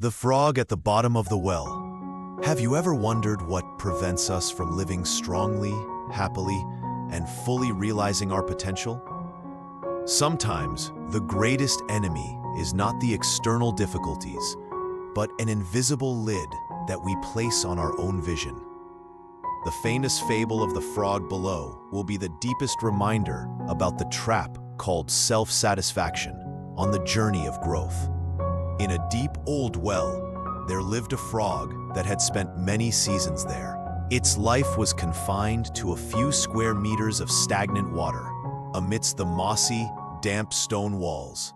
The frog at the bottom of the well. Have you ever wondered what prevents us from living strongly, happily, and fully realizing our potential? Sometimes the greatest enemy is not the external difficulties, but an invisible lid that we place on our own vision. The famous fable of the frog below will be the deepest reminder about the trap called self-satisfaction on the journey of growth. In a deep old well, there lived a frog that had spent many seasons there. Its life was confined to a few square meters of stagnant water, amidst the mossy, damp stone walls.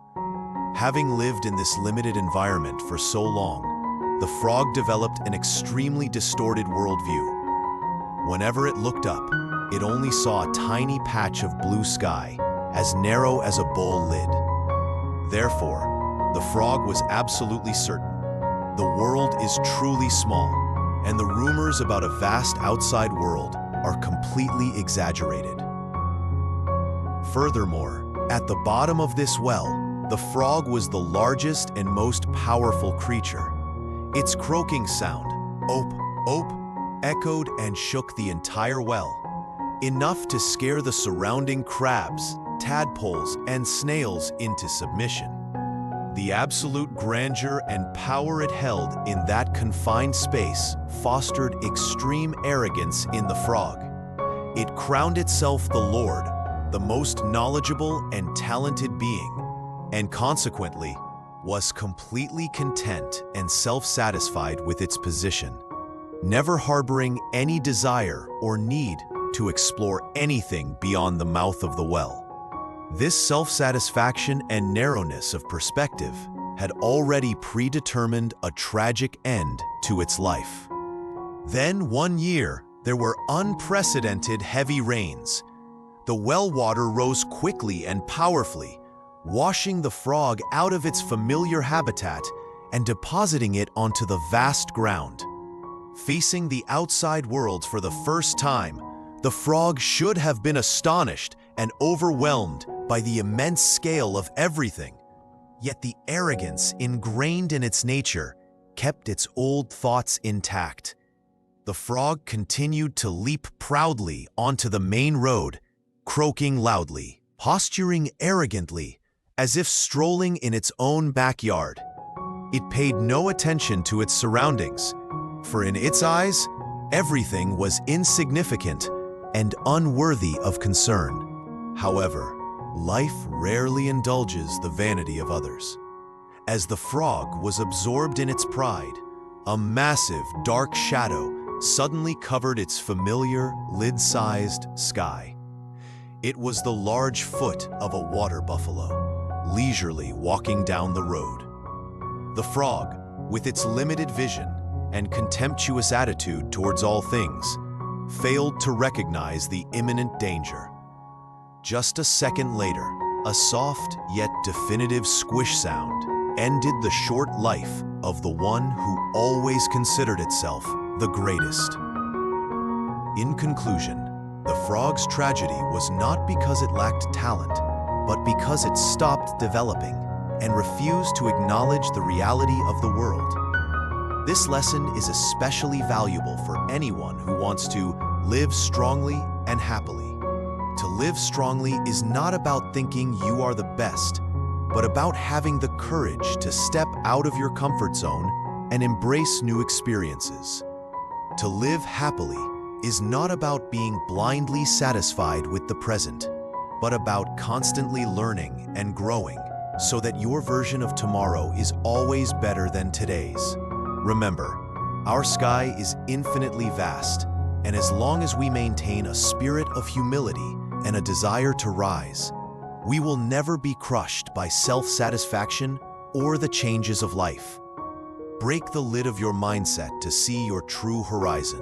Having lived in this limited environment for so long, the frog developed an extremely distorted worldview. Whenever it looked up, it only saw a tiny patch of blue sky, as narrow as a bowl lid. Therefore, the frog was absolutely certain. The world is truly small, and the rumors about a vast outside world are completely exaggerated. Furthermore, at the bottom of this well, the frog was the largest and most powerful creature. Its croaking sound, "Ope, ope," echoed and shook the entire well, enough to scare the surrounding crabs, tadpoles, and snails into submission. The absolute grandeur and power it held in that confined space fostered extreme arrogance in the frog. It crowned itself the Lord, the most knowledgeable and talented being, and consequently was completely content and self-satisfied with its position, never harboring any desire or need to explore anything beyond the mouth of the well. This self-satisfaction and narrowness of perspective had already predetermined a tragic end to its life. Then one year, there were unprecedented heavy rains. The well water rose quickly and powerfully, washing the frog out of its familiar habitat and depositing it onto the vast ground. Facing the outside world for the first time, the frog should have been astonished and overwhelmed by the immense scale of everything. Yet the arrogance ingrained in its nature kept its old thoughts intact. The frog continued to leap proudly onto the main road, croaking loudly, posturing arrogantly, as if strolling in its own backyard. It paid no attention to its surroundings, for in its eyes, everything was insignificant and unworthy of concern. However, life rarely indulges the vanity of others. As the frog was absorbed in its pride, a massive, dark shadow suddenly covered its familiar, lid-sized sky. It was the large foot of a water buffalo, leisurely walking down the road. The frog, with its limited vision and contemptuous attitude towards all things, failed to recognize the imminent danger. Just a second later, a soft yet definitive squish sound ended the short life of the one who always considered itself the greatest. In conclusion, the frog's tragedy was not because it lacked talent, but because it stopped developing and refused to acknowledge the reality of the world. This lesson is especially valuable for anyone who wants to live strongly and happily. To live strongly is not about thinking you are the best, but about having the courage to step out of your comfort zone and embrace new experiences. To live happily is not about being blindly satisfied with the present, but about constantly learning and growing so that your version of tomorrow is always better than today's. Remember, our sky is infinitely vast, and as long as we maintain a spirit of humility and a desire to rise, we will never be crushed by self-satisfaction or the changes of life. Break the lid of your mindset to see your true horizon.